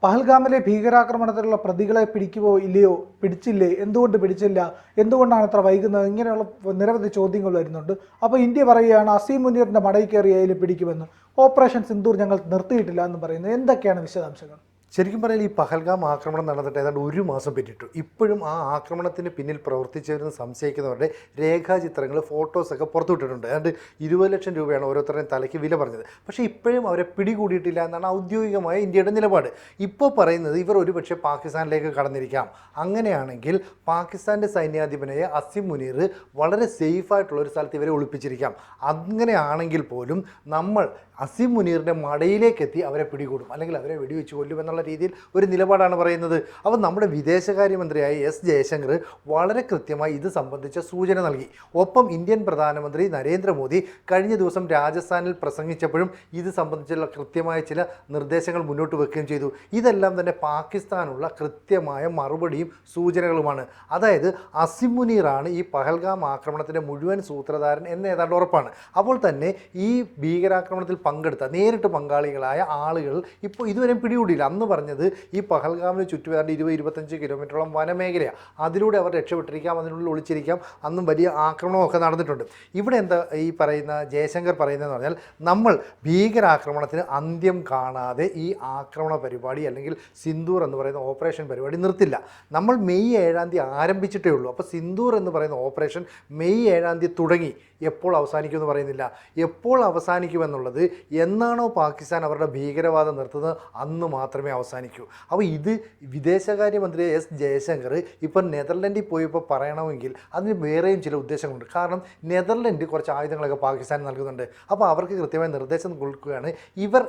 പഹൽഗാമിലെ ഭീകരാക്രമണത്തിലുള്ള പ്രതികളെ പിടിക്കുമോ ഇല്ലയോ, പിടിച്ചില്ലേ, എന്തുകൊണ്ട് പിടിച്ചില്ല, എന്തുകൊണ്ടാണ് ഇത്ര വൈകുന്നത്, ഇങ്ങനെയുള്ള നിരവധി ചോദ്യങ്ങൾ വരുന്നുണ്ട്. അപ്പോൾ ഇന്ത്യ പറയുകയാണ് അസീം മുനീറിൻ്റെ മടയിൽ കയറി അതിൽ പിടിക്കുമെന്ന്. ഓപ്പറേഷൻ സിന്ദൂർ ഞങ്ങൾ നിർത്തിയിട്ടില്ല എന്ന് പറയുന്നത്. എന്തൊക്കെയാണ് വിശദാംശങ്ങൾ? ശരിക്കും പറഞ്ഞാൽ ഈ പഹൽഗാം ആക്രമണം നടന്നിട്ട് ഏതാണ്ട് ഒരു മാസം പിന്നിട്ടു. ഇപ്പോഴും ആ ആക്രമണത്തിന് പിന്നിൽ പ്രവർത്തിച്ചവരെന്ന് സംശയിക്കുന്നവരുടെ രേഖാചിത്രങ്ങൾ, ഫോട്ടോസൊക്കെ പുറത്തുവിട്ടിട്ടുണ്ട്. ഏതാണ്ട് 20 ലക്ഷം രൂപയാണ് ഓരോരുത്തരുടെയും തലയ്ക്ക് വില പറഞ്ഞത്. പക്ഷേ ഇപ്പോഴും അവരെ പിടികൂടിയിട്ടില്ല എന്നാണ് ഔദ്യോഗികമായ ഇന്ത്യയുടെ നിലപാട്. ഇപ്പോൾ പറയുന്നത് ഇവർ ഒരുപക്ഷെ പാകിസ്ഥാനിലേക്ക് കടന്നിരിക്കാം. അങ്ങനെയാണെങ്കിൽ പാകിസ്ഥാൻ്റെ സൈന്യാധിപനായ അസീം മുനീർ വളരെ സേഫായിട്ടുള്ള ഒരു സ്ഥലത്ത് ഇവരെ ഒളിപ്പിച്ചിരിക്കാം. അങ്ങനെയാണെങ്കിൽ പോലും നമ്മൾ അസീം മുനീറിൻ്റെ മടയിലേക്കെത്തി അവരെ പിടികൂടും, അല്ലെങ്കിൽ അവരെ വെടിവെച്ച് കൊല്ലുമെന്നുള്ള രീതിയിൽ ഒരു നിലപാടാണ് പറയുന്നത്. അപ്പോൾ നമ്മുടെ വിദേശകാര്യമന്ത്രിയായ എസ് ജയശങ്കർ വളരെ കൃത്യമായി ഇത് സംബന്ധിച്ച സൂചന നൽകി. ഒപ്പം ഇന്ത്യൻ പ്രധാനമന്ത്രി നരേന്ദ്രമോദി കഴിഞ്ഞ ദിവസം രാജസ്ഥാനിൽ പ്രസംഗിച്ചപ്പോഴും ഇത് സംബന്ധിച്ചുള്ള കൃത്യമായ ചില നിർദ്ദേശങ്ങൾ മുന്നോട്ട് വെക്കുകയും ചെയ്തു. ഇതെല്ലാം തന്നെ പാകിസ്ഥാനുള്ള കൃത്യമായ മറുപടിയും സൂചനകളുമാണ്. അതായത് അസീം മുനീറാണ് ഈ പഹൽഗാം ആക്രമണത്തിൻ്റെ മുഴുവൻ സൂത്രധാരൻ എന്ന് ഏതാണ്ട് ഉറപ്പാണ്. അപ്പോൾ തന്നെ ഈ ഭീകരാക്രമണത്തിൽ പങ്കെടുത്ത നേരിട്ട് പങ്കാളികളായ ആളുകൾ ഇപ്പോൾ ഇതുവരെ പിടികൂടിയില്ല. അന്ന് പറഞ്ഞത് ഈ പഹൽഗാമിന് ചുറ്റുപാട് 20-25 കിലോമീറ്ററോളം വനമേഖലയാണ്, അതിലൂടെ അവർ രക്ഷപ്പെട്ടിരിക്കാം, അതിനുള്ളിൽ ഒളിച്ചിരിക്കാം, അന്നും വലിയ ആക്രമണമൊക്കെ നടന്നിട്ടുണ്ട്. ഇവിടെ എന്താ ഈ പറയുന്ന ജയശങ്കർ പറയുന്നതെന്ന് പറഞ്ഞാൽ, നമ്മൾ ഭീകരാക്രമണത്തിന് അന്ത്യം കാണാതെ ഈ ആക്രമണ പരിപാടി അല്ലെങ്കിൽ സിന്ദൂർ എന്ന് പറയുന്ന ഓപ്പറേഷൻ പരിപാടി നിർത്തില്ല. നമ്മൾ മെയ് 7-ാം തീയതി ആരംഭിച്ചിട്ടേ ഉള്ളൂ. അപ്പോൾ സിന്ദൂർ എന്ന് പറയുന്ന ഓപ്പറേഷൻ മെയ് 7-ാം തീയതി തുടങ്ങി. എപ്പോൾ അവസാനിക്കുമെന്ന് പറയുന്നില്ല. എപ്പോൾ അവസാനിക്കുമെന്നുള്ളത്, എന്നാണോ പാകിസ്ഥാൻ അവരുടെ ഭീകരവാദം നിർത്തുന്നത് അന്ന് മാത്രമേ അവസാനിക്കൂ. അപ്പോൾ ഇത് വിദേശകാര്യമന്ത്രി എസ് ജയശങ്കർ ഇപ്പം നെതർലൻഡിൽ പോയപ്പോൾ പറയണമെങ്കിൽ അതിന് വേറെയും ചില ഉദ്ദേശങ്ങളുണ്ട്. കാരണം നെതർലൻഡ് കുറച്ച് ആയുധങ്ങളൊക്കെ പാകിസ്ഥാൻ നൽകുന്നുണ്ട്. അപ്പോൾ അവർക്ക് കൃത്യമായ നിർദ്ദേശം കൊടുക്കുകയാണ്, ഇവർ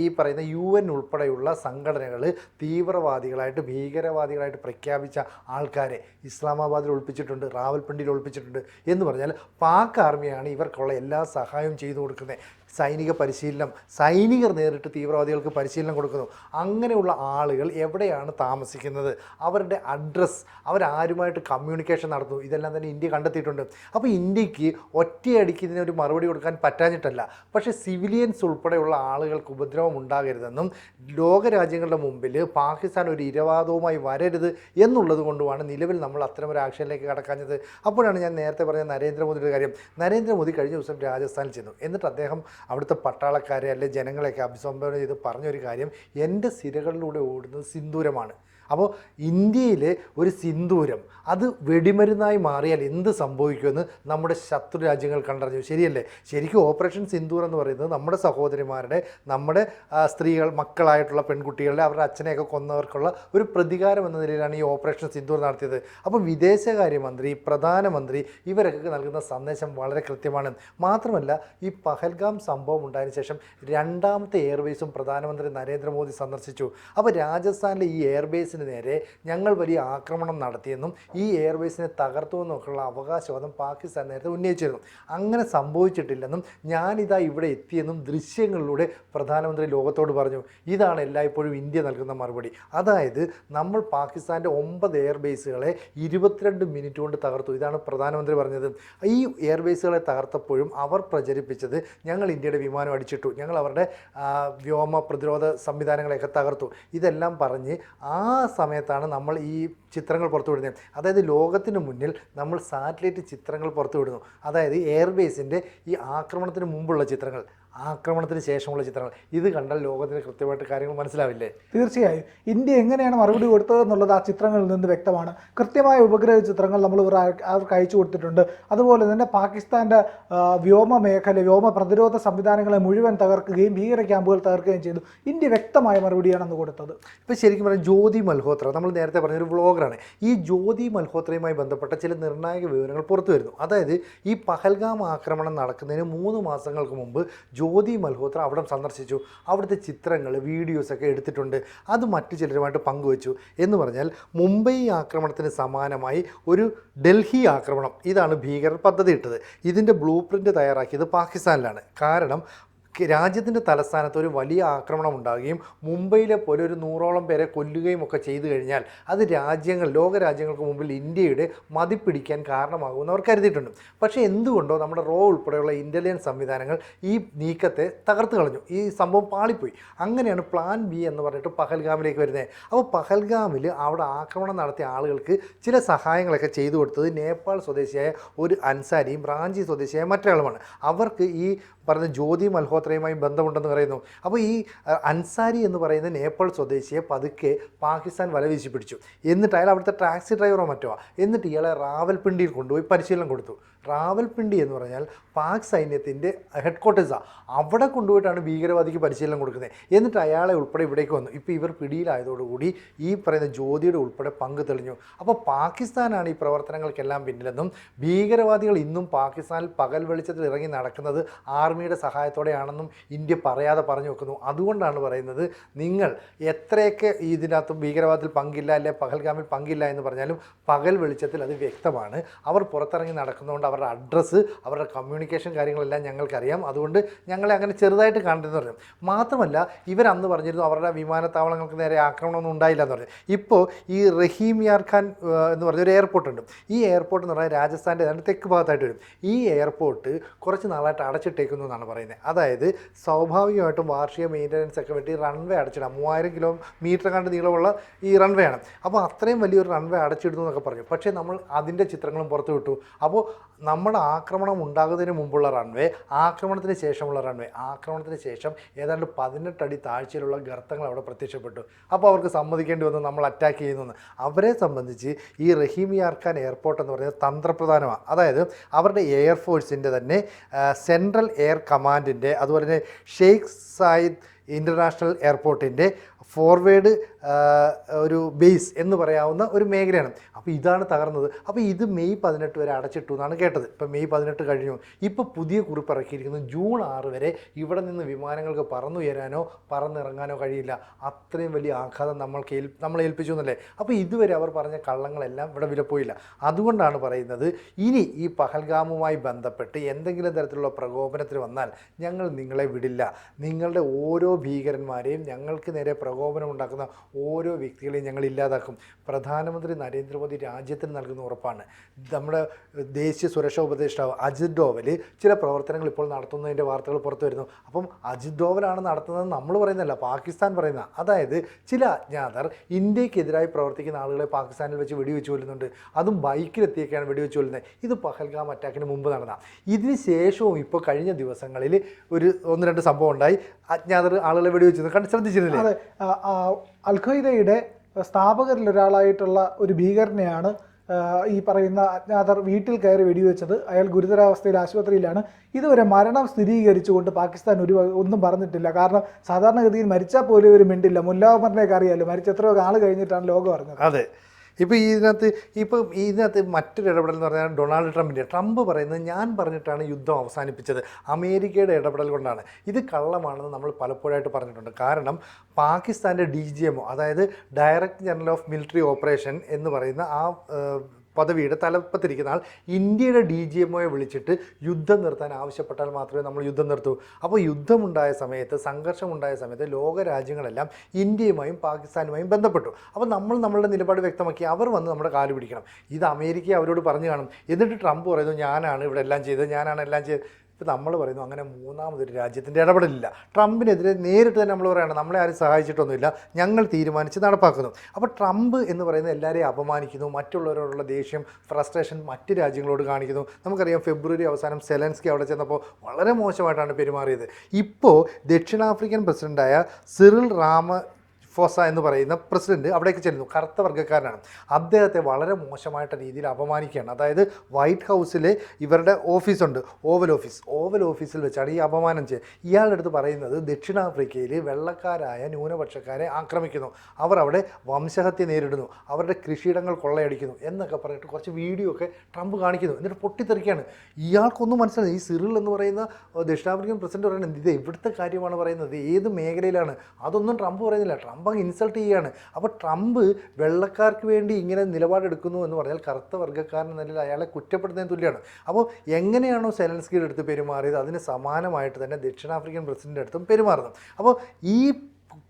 ഈ പറയുന്ന UN ഉൾപ്പെടെയുള്ള സംഘടനകൾ തീവ്രവാദികളായിട്ട്, ഭീകരവാദികളായിട്ട് പ്രഖ്യാപിച്ച ആൾക്കാരെ ഇസ്ലാമാബാദിൽ ഒളിപ്പിച്ചിട്ടുണ്ട്, റാവൽപിണ്ടിയിൽ ഒളിപ്പിച്ചിട്ടുണ്ട് എന്ന് പറഞ്ഞാൽ പാക് ആർമിയാണ് ഇവർക്കുള്ള എല്ലാ സഹായവും ചെയ്തു കൊടുക്കുന്നത്. സൈനിക പരിശീലനം, സൈനികർ നേരിട്ട് തീവ്രവാദികൾക്ക് പരിശീലനം കൊടുക്കുന്നു. അങ്ങനെയുള്ള ആളുകൾ എവിടെയാണ് താമസിക്കുന്നത്, അവരുടെ അഡ്രസ്സ്, അവരാരുമായിട്ട് കമ്മ്യൂണിക്കേഷൻ നടത്തുന്നു, ഇതെല്ലാം തന്നെ ഇന്ത്യ കണ്ടെത്തിയിട്ടുണ്ട്. അപ്പോൾ ഇന്ത്യക്ക് ഒറ്റയടിക്ക് ഇതിനൊരു മറുപടി കൊടുക്കാൻ പറ്റാഞ്ഞിട്ടല്ല, പക്ഷേ സിവിലിയൻസ് ഉൾപ്പെടെയുള്ള ആളുകൾക്ക് ഉപദ്രവം ഉണ്ടാകരുതെന്നും ലോകരാജ്യങ്ങളുടെ മുമ്പിൽ പാകിസ്ഥാൻ ഒരു ഇരവാദവുമായി വരരുത് എന്നുള്ളത് കൊണ്ടുമാണ് നിലവിൽ നമ്മൾ അത്തരമൊരു ആക്ഷനിലേക്ക് കടക്കാഞ്ഞത്. അപ്പോഴാണ് ഞാൻ നേരത്തെ പറഞ്ഞ നരേന്ദ്രമോദിയുടെ കാര്യം. നരേന്ദ്രമോദി കഴിഞ്ഞ ദിവസം രാജസ്ഥാനിൽ ചെന്നു. എന്നിട്ട് അദ്ദേഹം അവിടുത്തെ പട്ടാളക്കാരെ അല്ലെ ജനങ്ങളെയൊക്കെ അഭിസംബോധന ചെയ്ത് പറഞ്ഞൊരു കാര്യം, എൻ്റെ സിരകളിലൂടെ ഓടുന്നത് സിന്ദൂരമാണ്. അപ്പോൾ ഇന്ത്യയിലെ ഒരു സിന്ദൂരം അത് വെടിമരുന്നായി മാറിയാൽ എന്ത് സംഭവിക്കുമെന്ന് നമ്മുടെ ശത്രു രാജ്യങ്ങൾ കണ്ടറിഞ്ഞു. ശരിയല്ലേ? ശരിക്കും ഓപ്പറേഷൻ സിന്ദൂർ എന്ന് പറയുന്നത് നമ്മുടെ സഹോദരിമാരുടെ, നമ്മുടെ സ്ത്രീകൾ, മക്കളായിട്ടുള്ള പെൺകുട്ടികളുടെ, അവരുടെ അച്ഛനെയൊക്കെ കൊന്നവർക്കുള്ള ഒരു പ്രതികാരം എന്ന നിലയിലാണ് ഈ ഓപ്പറേഷൻ സിന്ദൂർ നടത്തിയത്. അപ്പോൾ വിദേശകാര്യമന്ത്രി, പ്രധാനമന്ത്രി ഇവരൊക്കെ നൽകുന്ന സന്ദേശം വളരെ കൃത്യമാണ്. മാത്രമല്ല, ഈ പഹൽഗാം സംഭവം ഉണ്ടായതിനു ശേഷം 2ാമത്തെ എയർബേസും പ്രധാനമന്ത്രി നരേന്ദ്രമോദി സന്ദർശിച്ചു. അപ്പോൾ രാജസ്ഥാനിലെ ഈ എയർബേസ് നേരെ ഞങ്ങൾ വലിയ ആക്രമണം നടത്തിയെന്നും ഈ എയർബേസിനെ തകർത്തു എന്നൊക്കെയുള്ള അവകാശവാദം പാകിസ്ഥാൻ നേരത്തെ ഉന്നയിച്ചിരുന്നു. അങ്ങനെ സംഭവിച്ചിട്ടില്ലെന്നും ഞാനിതാ ഇവിടെ എത്തിയെന്നും ദൃശ്യങ്ങളിലൂടെ പ്രധാനമന്ത്രി ലോകത്തോട് പറഞ്ഞു. ഇതാണ് എല്ലായ്പ്പോഴും ഇന്ത്യ നൽകുന്ന മറുപടി. അതായത് നമ്മൾ പാകിസ്ഥാൻ്റെ 9 എയർബേസുകളെ 22 മിനിറ്റ് കൊണ്ട് തകർത്തു. ഇതാണ് പ്രധാനമന്ത്രി പറഞ്ഞത്. ഈ എയർബേസുകളെ തകർത്തപ്പോഴും അവർ പ്രചരിപ്പിച്ചത് ഞങ്ങൾ ഇന്ത്യയുടെ വിമാനം അടിച്ചിട്ടു, ഞങ്ങൾ അവരുടെ വ്യോമ പ്രതിരോധ സംവിധാനങ്ങളെയൊക്കെ തകർത്തു. ഇതെല്ലാം പറഞ്ഞ് ആ സമയത്താണ് നമ്മൾ ഈ ചിത്രങ്ങൾ പുറത്തുവിടുന്നത്. അതായത് ലോകത്തിന് മുന്നിൽ നമ്മൾ സാറ്റലൈറ്റ് ചിത്രങ്ങൾ പുറത്തുവിടുന്നു. അതായത് എയർബേസിൻ്റെ ഈ ആക്രമണത്തിന് മുമ്പുള്ള ചിത്രങ്ങൾ, ആക്രമണത്തിന് ശേഷമുള്ള ചിത്രങ്ങൾ. ഇത് കണ്ടാൽ ലോകത്തിന് കൃത്യമായിട്ട് കാര്യങ്ങൾ മനസ്സിലാവില്ലേ? തീർച്ചയായും. ഇന്ത്യ എങ്ങനെയാണ് മറുപടി കൊടുത്തതെന്നുള്ളത് ആ ചിത്രങ്ങളിൽ നിന്ന് വ്യക്തമാണ്. കൃത്യമായ ഉപഗ്രഹ ചിത്രങ്ങൾ നമ്മൾ അവർക്ക് അയച്ചു കൊടുത്തിട്ടുണ്ട്. അതുപോലെ തന്നെ പാകിസ്ഥാൻ്റെ വ്യോമ മേഖല, വ്യോമ പ്രതിരോധ സംവിധാനങ്ങളെ മുഴുവൻ തകർക്കുകയും ഭീകര ക്യാമ്പുകൾ തകർക്കുകയും ചെയ്തു. ഇന്ത്യ വ്യക്തമായ മറുപടിയാണ് അന്ന് കൊടുത്തത്. ഇപ്പോൾ ശരിക്കും പറഞ്ഞാൽ ജ്യോതി മൽഹോത്ര, നമ്മൾ നേരത്തെ പറഞ്ഞൊരു വ്ളോഗറാണ്. ഈ ജ്യോതി മൽഹോത്രയുമായി ബന്ധപ്പെട്ട ചില നിർണായക വിവരങ്ങൾ പുറത്തു വരുന്നു. അതായത് ഈ പഹൽഗാം ആക്രമണം നടക്കുന്നതിന് 3 മാസങ്ങൾക്ക് മുമ്പ് ജ്യോതി മൽഹോത്ര അവിടെ സന്ദർശിച്ചു. അവിടുത്തെ ചിത്രങ്ങൾ, വീഡിയോസൊക്കെ എടുത്തിട്ടുണ്ട്. അത് മറ്റു ചിലരുമായിട്ട് പങ്കുവച്ചു. എന്ന് പറഞ്ഞാൽ മുംബൈ ആക്രമണത്തിന് സമാനമായി ഒരു ഡൽഹി ആക്രമണം, ഇതാണ് ഭീകരർ പദ്ധതി ഇട്ടത്. ഇതിൻ്റെ ബ്ലൂ പ്രിൻ്റ് തയ്യാറാക്കിയത് പാകിസ്ഥാനിലാണ്. കാരണം രാജ്യത്തിൻ്റെ തലസ്ഥാനത്ത് ഒരു വലിയ ആക്രമണം ഉണ്ടാകുകയും മുംബൈയിലെ പോലെ ഒരു 100ഓളം പേരെ കൊല്ലുകയും ഒക്കെ ചെയ്തു കഴിഞ്ഞാൽ അത് ലോകരാജ്യങ്ങൾക്ക് മുമ്പിൽ ഇന്ത്യയുടെ മതിപ്പിടിക്കാൻ കാരണമാകുമെന്ന് അവർ കരുതിയിട്ടുണ്ട്. പക്ഷേ എന്തുകൊണ്ടോ നമ്മുടെ ഉൾപ്പെടെയുള്ള ഇൻ്റലിജൻസ് സംവിധാനങ്ങൾ ഈ നീക്കത്തെ തകർത്ത് കളഞ്ഞു. ഈ സംഭവം പാളിപ്പോയി. അങ്ങനെയാണ് പ്ലാൻ ബി എന്ന് പറഞ്ഞിട്ട് പഹൽഗാമിലേക്ക് വരുന്നത്. അപ്പോൾ പഹൽഗാമിൽ അവിടെ ആക്രമണം നടത്തിയ ആളുകൾക്ക് ചില സഹായങ്ങളൊക്കെ ചെയ്തു കൊടുത്തത് നേപ്പാൾ സ്വദേശിയായ ഒരു അൻസാരിയും റാഞ്ചി സ്വദേശിയായ മറ്റൊരാളുമാണ്. അവർക്ക് ഈ പറഞ്ഞ ജ്യോതി മൽഹോത്രയുമായി ബന്ധമുണ്ടെന്ന് പറയുന്നു. അപ്പോൾ ഈ അൻസാരി എന്ന് പറയുന്ന നേപ്പാൾ സ്വദേശിയെ പതുക്കെ പാകിസ്ഥാൻ വലവീശി പിടിച്ചു. എന്നിട്ട് അയാൾ അവിടുത്തെ ടാക്സി ഡ്രൈവറോ മറ്റോ. എന്നിട്ട് ഇയാളെ റാവൽപിണ്ടിയിൽ കൊണ്ടുപോയി പരിശീലനം കൊടുത്തു. റാവൽപിണ്ടി എന്ന് പറഞ്ഞാൽ പാക് സൈന്യത്തിൻ്റെ ഹെഡ്ക്വാർട്ടേഴ്സാണ്. അവിടെ കൊണ്ടുപോയിട്ടാണ് ഭീകരവാദിക്ക് പരിശീലനം കൊടുക്കുന്നത്. എന്നിട്ട് അയാളെ ഉൾപ്പെടെ ഇവിടേക്ക് വന്നു. ഇപ്പോൾ ഇവർ പിടിയിലായതോടുകൂടി ഈ പറയുന്ന ജ്യോതിയുടെ ഉൾപ്പെടെ പങ്ക് തെളിഞ്ഞു. അപ്പോൾ പാകിസ്ഥാനാണ് ഈ പ്രവർത്തനങ്ങൾക്കെല്ലാം പിന്നിലെന്നും ഭീകരവാദികൾ ഇന്നും പാകിസ്ഥാനിൽ പകൽ വെളിച്ചത്തിൽ ഇറങ്ങി നടക്കുന്നത് ആർമിയുടെ സഹായത്തോടെയാണെന്നും ഇന്ത്യ പറയാതെ പറഞ്ഞു വെക്കുന്നു. അതുകൊണ്ടാണ് പറയുന്നത്, നിങ്ങൾ എത്രയൊക്കെ ഇതിനകത്ത് ഭീകരവാദത്തിൽ പങ്കില്ല, അല്ലെ പഹൽഗാമിൽ പങ്കില്ല എന്ന് പറഞ്ഞാലും പകൽ വെളിച്ചത്തിൽ അത് വ്യക്തമാണ്. അവർ പുറത്തിറങ്ങി നടക്കുന്നതുകൊണ്ട് അവരുടെ അഡ്രസ്സ്, അവരുടെ കമ്മ്യൂണിക്കേഷൻ കാര്യങ്ങളെല്ലാം ഞങ്ങൾക്കറിയാം. അതുകൊണ്ട് ഞങ്ങളെ അങ്ങനെ ചെറുതായിട്ട് കണ്ടെന്ന് പറഞ്ഞു. മാത്രമല്ല ഇവരന്ന് പറഞ്ഞിരുന്നു അവരുടെ വിമാനത്താവളങ്ങൾക്ക് നേരെ ആക്രമണമൊന്നും ഉണ്ടായില്ല എന്ന് പറഞ്ഞു. ഇപ്പോൾ ഈ റഹീം യാർ ഖാൻ എന്ന് പറഞ്ഞൊരു എയർപോർട്ടുണ്ട്. ഈ എയർപോർട്ട് എന്ന് പറഞ്ഞാൽ രാജസ്ഥാൻ്റെ ഏതാണ്ട് തെക്ക് ഭാഗത്തായിട്ട് വരും. ഈ എയർപോർട്ട് കുറച്ച് നാളായിട്ട് അടച്ചിട്ടേക്കുന്നു എന്നാണ് പറയുന്നത്. അതായത് സ്വാഭാവികമായിട്ടും വാർഷിക മെയിൻ്റനൻസ് ഒക്കെ വേണ്ടി റൺവേ അടച്ചിടാം. 3000 കിലോമീറ്റർ കണ്ട് നീളമുള്ള ഈ റൺവേ ആണ്. അപ്പോൾ അത്രയും വലിയൊരു റൺവേ അടച്ചിടുന്നു എന്നൊക്കെ പറഞ്ഞു. പക്ഷേ നമ്മൾ അതിൻ്റെ ചിത്രങ്ങളും പുറത്തു വിട്ടു. അപ്പോൾ നമ്മുടെ ആക്രമണം ഉണ്ടാകുന്നതിന് മുമ്പുള്ള റൺവേ, ആക്രമണത്തിന് ശേഷമുള്ള റൺവേ, ആക്രമണത്തിന് ശേഷം ഏതാണ്ട് 18 അടി താഴ്ചയിലുള്ള ഗർത്തങ്ങൾ അവിടെ പ്രത്യക്ഷപ്പെട്ടു. അപ്പോൾ അവർക്ക് സമ്മതിക്കേണ്ടി വന്നു നമ്മൾ അറ്റാക്ക് ചെയ്യുന്നു. അവരെ സംബന്ധിച്ച് ഈ റഹീം യാർ ഖാൻ എയർപോർട്ട് എന്ന് പറയുന്നത് തന്ത്രപ്രധാനമാണ്. അതായത് അവരുടെ എയർഫോഴ്സിൻ്റെ തന്നെ സെൻട്രൽ എയർ കമാൻഡിൻ്റെ, അതുപോലെ തന്നെ ഷെയ്ഖ് സായിദ് ഇൻ്റർനാഷണൽ എയർപോർട്ടിൻ്റെ ഫോർവേഡ് ഒരു ബേസ് എന്ന് പറയാവുന്ന ഒരു മേഖലയാണ്. അപ്പോൾ ഇതാണ് തകർന്നത്. അപ്പോൾ ഇത് മെയ് 18 വരെ അടച്ചിട്ടു എന്നാണ് കേട്ടത്. ഇപ്പോൾ മെയ് 18 കഴിഞ്ഞു. ഇപ്പോൾ പുതിയ കുറിപ്പ് ഇറക്കിയിരിക്കുന്നത് ജൂൺ 6 വരെ ഇവിടെ നിന്ന് വിമാനങ്ങൾക്ക് പറന്നുയരാനോ പറന്നിറങ്ങാനോ കഴിയില്ല. അത്രയും വലിയ ആഘാതം നമ്മളെ ഏൽപ്പിച്ചു എന്നല്ലേ. അപ്പോൾ ഇതുവരെ അവർ പറഞ്ഞ കള്ളങ്ങളെല്ലാം ഇവിടെ വിലപ്പോയില്ല. അതുകൊണ്ടാണ് പറയുന്നത്, ഇനി ഈ പഹൽഗാമുമായി ബന്ധപ്പെട്ട് എന്തെങ്കിലും തരത്തിലുള്ള പ്രകോപനത്തിന് വന്നാൽ ഞങ്ങൾ നിങ്ങളെ വിടില്ല. നിങ്ങളുടെ ഓരോ ഭീകരന്മാരെയും, ഞങ്ങൾക്ക് നേരെ പ്രകോപനം ഉണ്ടാക്കുന്ന ഓരോ വ്യക്തികളെയും ഞങ്ങൾ ഇല്ലാതാക്കും. പ്രധാനമന്ത്രി നരേന്ദ്രമോദി രാജ്യത്തിന് നൽകുന്ന ഉറപ്പാണ്. നമ്മുടെ ദേശീയ സുരക്ഷാ ഉപദേഷ്ടാവ് അജിത് ഡോവൽ ചില പ്രവർത്തനങ്ങൾ ഇപ്പോൾ നടത്തുന്നതിൻ്റെ വാർത്തകൾ പുറത്തു വരുന്നു. അപ്പം അജിത് ഡോവലാണ് നടത്തുന്നതെന്ന് നമ്മൾ പറയുന്നതല്ല, പാകിസ്ഥാൻ പറയുന്ന. അതായത് ചില അജ്ഞാതർ ഇന്ത്യക്കെതിരായി പ്രവർത്തിക്കുന്ന ആളുകളെ പാകിസ്ഥാനിൽ വെച്ച് വെടിവെച്ച് കൊല്ലുന്നുണ്ട്. അതും ബൈക്കിലെത്തിയൊക്കെയാണ് വെടിവെച്ച് കൊല്ലുന്നത്. ഇത് പഹൽഗാം അറ്റാക്കിന് മുമ്പ് നടന്ന. ഇതിന് ശേഷവും ഇപ്പോൾ കഴിഞ്ഞ ദിവസങ്ങളിൽ ഒരു 1-2 സംഭവം ഉണ്ടായി. അജ്ഞാതർ ആളുകളെ വെടിവെച്ചത് കണ്ട് ശ്രദ്ധിച്ചിരുന്നില്ല. അതെ, അൽ-ഖ്വയ്ദയുടെ സ്ഥാപകരിലൊരാളായിട്ടുള്ള ഒരു ഭീകരനെയാണ് ഈ പറയുന്ന അജ്ഞാതർ വീട്ടിൽ കയറി വെടിവെച്ചത്. അയാൾ ഗുരുതരാവസ്ഥയിൽ ആശുപത്രിയിലാണ്. ഇതുവരെ മരണം സ്ഥിരീകരിച്ചുകൊണ്ട് പാകിസ്ഥാൻ ഒന്നും പറഞ്ഞിട്ടില്ല. കാരണം സാധാരണഗതിയിൽ മരിച്ചാൽ പോലും ഒരു മിണ്ടില്ല. മുല്ലാ ഉമറിനെയൊക്കെ അറിയാമല്ലോ, മരിച്ച എത്രയോ നാൾ കഴിഞ്ഞിട്ടാണ് ലോകം അറിഞ്ഞത്. അതെ. ഇപ്പോൾ ഇതിനകത്ത് മറ്റൊരു ഇടപെടൽ എന്ന് പറഞ്ഞാൽ ട്രംപ് പറയുന്നത്, ഞാൻ പറഞ്ഞിട്ടാണ് യുദ്ധം അവസാനിപ്പിച്ചത്, അമേരിക്കയുടെ ഇടപെടൽ കൊണ്ടാണ്. ഇത് കള്ളമാണെന്ന് നമ്മൾ പലപ്പോഴായിട്ട് പറഞ്ഞിട്ടുണ്ട്. കാരണം പാകിസ്ഥാൻ്റെ DGMO, അതായത് director general of military operation എന്ന് പറയുന്ന ആ പദവിയുടെ തലപ്പത്തിരിക്കുന്ന ആൾ ഇന്ത്യയുടെ DGMOയെ വിളിച്ചിട്ട് യുദ്ധം നിർത്താൻ ആവശ്യപ്പെട്ടാൽ മാത്രമേ നമ്മൾ യുദ്ധം നിർത്തൂ. അപ്പോൾ യുദ്ധമുണ്ടായ സമയത്ത്, സംഘർഷമുണ്ടായ സമയത്ത് ലോകരാജ്യങ്ങളെല്ലാം ഇന്ത്യയുമായും പാകിസ്ഥാനുമായും ബന്ധപ്പെട്ടു. അപ്പോൾ നമ്മളുടെ നിലപാട് വ്യക്തമാക്കി. അവർ വന്ന് നമ്മുടെ കാല് പിടിക്കണം. ഇത് അമേരിക്ക അവരോട് പറഞ്ഞു കാണും. എന്നിട്ട് ട്രംപ് പറയുന്നു, ഞാനാണ് ഇവിടെ എല്ലാം ചെയ്തത്, ഞാനാണ് എല്ലാം ചെയ്തത്. ഇപ്പോൾ നമ്മൾ പറയുന്നു അങ്ങനെ മൂന്നാമതൊരു രാജ്യത്തിൻ്റെ ഇടപെടലില്ല. ട്രംപിനെതിരെ നേരിട്ട് തന്നെ നമ്മൾ പറയുകയാണ്, നമ്മളെ ആരും സഹായിച്ചിട്ടൊന്നുമില്ല, ഞങ്ങൾ തീരുമാനിച്ച് നടപ്പാക്കുന്നു. അപ്പോൾ ട്രംപ് എന്ന് പറയുന്നത് എല്ലാവരെയും അപമാനിക്കുന്നു, മറ്റുള്ളവരോടുള്ള ദേഷ്യം, ഫ്രസ്ട്രേഷൻ മറ്റ് രാജ്യങ്ങളോട് കാണിക്കുന്നു. നമുക്കറിയാം ഫെബ്രുവരി അവസാനം സെലൻസ്കി അവിടെ ചെന്നപ്പോൾ വളരെ മോശമായിട്ടാണ് പെരുമാറിയത്. ഇപ്പോൾ ദക്ഷിണാഫ്രിക്കൻ പ്രസിഡൻ്റായ സിറിൽ ഫോസ എന്ന് പറയുന്ന പ്രസിഡന്റ് അവിടേക്ക് ചെല്ലുന്നു. കറുത്ത വർഗ്ഗക്കാരനാണ്. അദ്ദേഹത്തെ വളരെ മോശമായിട്ട് രീതിയിൽ അപമാനിക്കുകയാണ്. അതായത് വൈറ്റ് ഹൗസിലെ ഇവരുടെ ഓഫീസുണ്ട്, ഓവൽ ഓഫീസിൽ വെച്ചാണ് ഈ അപമാനം ചെയ്യുക. ഇയാളുടെ അടുത്ത് പറയുന്നത് ദക്ഷിണാഫ്രിക്കയിൽ വെള്ളക്കാരായ ന്യൂനപക്ഷക്കാരെ ആക്രമിക്കുന്നു, അവർ അവിടെ വംശഹത്യ നേരിടുന്നു, അവരുടെ കൃഷിയിടങ്ങൾ കൊള്ളയടിക്കുന്നു എന്നൊക്കെ പറഞ്ഞിട്ട് കുറച്ച് വീഡിയോ ഒക്കെ ട്രംപ് കാണിക്കുന്നു. എന്നിട്ട് പൊട്ടിത്തെറിക്കുകയാണ്. ഇയാൾക്കൊന്നും മനസ്സിലായി. ഈ സിറിൽ എന്ന് പറയുന്ന ദക്ഷിണാഫ്രിക്കൻ പ്രസിഡന്റ് പറയുന്നത് ഇത് എവിടുത്തെ കാര്യമാണ് പറയുന്നത്, ഏത് മേഖലയിലാണ്, അതൊന്നും ട്രംപ് പറയുന്നില്ല. ട്രംപ് ട്രംപ് അങ്ങ് ഇൻസൾട്ട് ചെയ്യുകയാണ്. അപ്പോൾ ട്രംപ് വെള്ളക്കാർക്ക് വേണ്ടി ഇങ്ങനെ നിലപാടെടുക്കുന്നു എന്ന് പറഞ്ഞാൽ കറുത്ത വർഗ്ഗക്കാരൻ എന്ന നിലയിൽ അയാളെ കുറ്റപ്പെടുത്തുന്നതിന് തുല്യമാണ്. അപ്പോൾ എങ്ങനെയാണോ സെലൻസ്കിയുടെ അടുത്ത് പെരുമാറിയത് അതിന് സമാനമായിട്ട് തന്നെ ദക്ഷിണാഫ്രിക്കൻ പ്രസിഡൻ്റ് അടുത്തും പെരുമാറുന്നു. അപ്പോൾ ഈ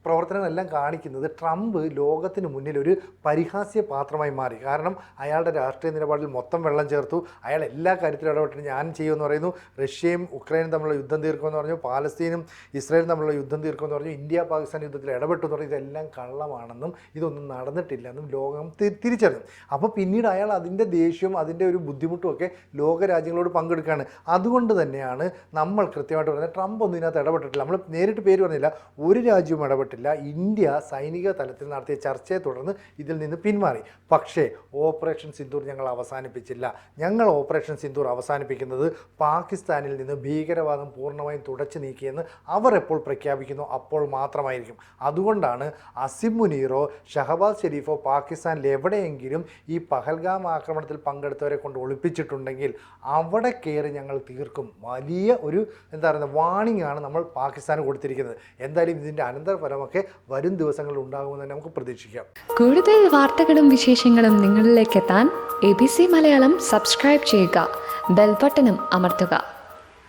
പ്രവർത്തനങ്ങളെല്ലാം കാണിക്കുന്നത് ട്രംപ് ലോകത്തിന് മുന്നിൽ ഒരു പരിഹാസ്യ പാത്രമായി മാറി. കാരണം അയാളുടെ രാഷ്ട്രീയ നിലപാടിൽ മൊത്തം വെള്ളം ചേർത്തു. അയാൾ എല്ലാ കാര്യത്തിലും ഇടപെട്ടിട്ട് ഞാൻ ചെയ്യുമെന്ന് പറയുന്നു. റഷ്യയും ഉക്രൈനും തമ്മിലുള്ള യുദ്ധം തീർക്കുമെന്ന് പറഞ്ഞു, പാലസ്തീനും ഇസ്രായേലും തമ്മിലുള്ള യുദ്ധം തീർക്കുമെന്ന് പറഞ്ഞു, ഇന്ത്യ പാകിസ്ഥാൻ യുദ്ധത്തിൽ ഇടപെട്ടു എന്ന് പറഞ്ഞു. ഇതെല്ലാം കള്ളമാണെന്നും ഇതൊന്നും നടന്നിട്ടില്ലെന്നും ലോകം തിരിച്ചറിഞ്ഞു. അപ്പോൾ പിന്നീട് അയാൾ അതിൻ്റെ ദേഷ്യവും അതിൻ്റെ ഒരു ബുദ്ധിമുട്ടും ഒക്കെ ലോകരാജ്യങ്ങളോട് പങ്കെടുക്കുകയാണ്. അതുകൊണ്ട് തന്നെയാണ് നമ്മൾ കൃത്യമായിട്ട് പറയുന്നത് ട്രംപ് ഒന്നും ഇതിനകത്ത് ഇടപെട്ടിട്ടില്ല. നമ്മൾ നേരിട്ട് പേര് പറഞ്ഞില്ല, ഒരു രാജ്യവും ഇടപെട്ടില്ല. ഇന്ത്യ സൈനിക തലത്തിൽ നടത്തിയ ചർച്ചയെ തുടർന്ന് ഇതിൽ നിന്ന് പിന്മാറി. പക്ഷേ ഓപ്പറേഷൻ സിന്ദൂർ ഞങ്ങൾ അവസാനിപ്പിച്ചില്ല. ഞങ്ങൾ ഓപ്പറേഷൻ സിന്ദൂർ അവസാനിപ്പിക്കുന്നത് പാകിസ്ഥാനിൽ നിന്ന് ഭീകരവാദം പൂർണ്ണമായും തുടച്ചു നീക്കിയെന്ന് അവർ എപ്പോൾ പ്രഖ്യാപിക്കുന്നു അപ്പോൾ മാത്രമായിരിക്കും. അതുകൊണ്ടാണ് അസിം മുനീറോ ഷഹബാസ് ഷെരീഫോ പാകിസ്ഥാനിൽ എവിടെയെങ്കിലും ഈ പഹൽഗാം ആക്രമണത്തിൽ പങ്കെടുത്തവരെ കൊണ്ട് ഒളിപ്പിച്ചിട്ടുണ്ടെങ്കിൽ അവിടെ കയറി ഞങ്ങൾ തീർക്കും. വലിയ ഒരു വാണിംഗ് ആണ് നമ്മൾ പാകിസ്ഥാന് കൊടുത്തിരിക്കുന്നത്. എന്തായാലും ഇതിൻ്റെ അനന്തരഫലമൊക്കെ വരും ദിവസങ്ങളിൽ ഉണ്ടാകുമെന്ന് തന്നെ നമുക്ക് പ്രതീക്ഷിക്കാം. കൂടുതൽ വാർത്തകളും വിശേഷങ്ങളും നിങ്ങളിലേക്ക് എത്താൻ ABC മലയാളം സബ്സ്ക്രൈബ് ചെയ്യുക, ബെൽ ബട്ടണും അമർത്തുക.